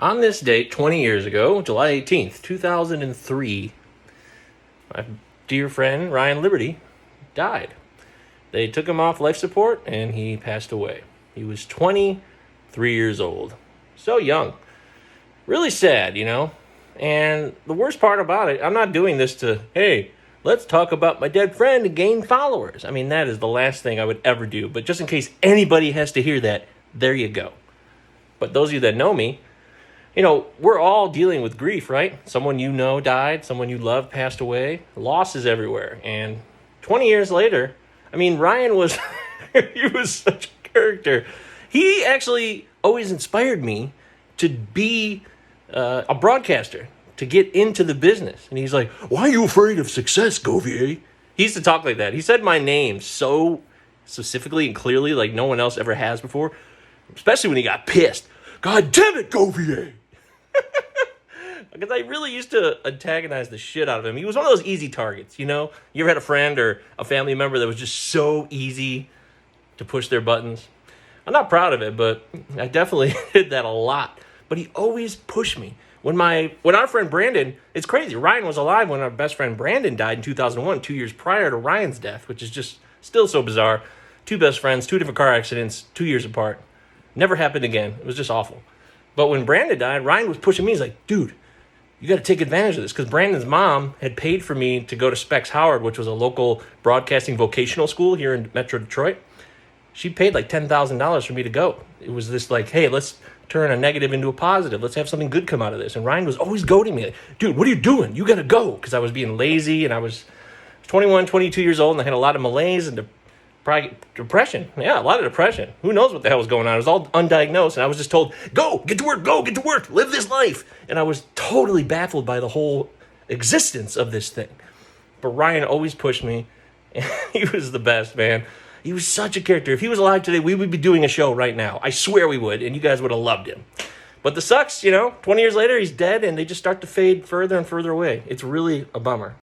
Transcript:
On this date, 20 years ago, July 18th, 2003, my dear friend Ryan Liberty died. They took him off life support and he passed away. He was 23 years old. So young. Really sad, you know? And the worst part about it, I'm not doing this to, hey, let's talk about my dead friend and gain followers. I mean, that is the last thing I would ever do. But just in case anybody has to hear that, there you go. But those of you that know me, you know, we're all dealing with grief, right? Someone you know died, someone you love passed away. Loss is everywhere. And 20 years later, I mean, Ryan was, he was such a character. He actually always inspired me to be a broadcaster, to get into the business. And he's like, why are you afraid of success, Govier? He used to talk like that. He said my name so specifically and clearly like no one else ever has before, especially when he got pissed. God damn it, Govier! Because I really used to antagonize the shit out of him. He was one of those easy targets, you know? You ever had a friend or a family member that was just so easy to push their buttons? I'm not proud of it, but I definitely did that a lot. But he always pushed me. When our friend Brandon, it's crazy. Ryan was alive when our best friend Brandon died in 2001, 2 years prior to Ryan's death, which is just still so bizarre. Two best friends, two different car accidents, 2 years apart. Never happened again. It was just awful. But when Brandon died, Ryan was pushing me. He's like, dude, you got to take advantage of this. Because Brandon's mom had paid for me to go to Specs Howard, which was a local broadcasting vocational school here in Metro Detroit. She paid like $10,000 for me to go. It was this like, hey, let's turn a negative into a positive. Let's have something good come out of this. And Ryan was always goading me. Like, dude, what are you doing? You got to go. Because I was being lazy and I was 21, 22 years old and I had a lot of malaise and probably depression. Yeah, a lot of depression. Who knows what the hell was going on? It was all undiagnosed, and I was just told, go, get to work, live this life. And I was totally baffled by the whole existence of this thing. But Ryan always pushed me, and he was the best, man. He was such a character. If he was alive today, we would be doing a show right now. I swear we would, and you guys would have loved him. But the sucks, 20 years later, he's dead, and they just start to fade further and further away. It's really a bummer.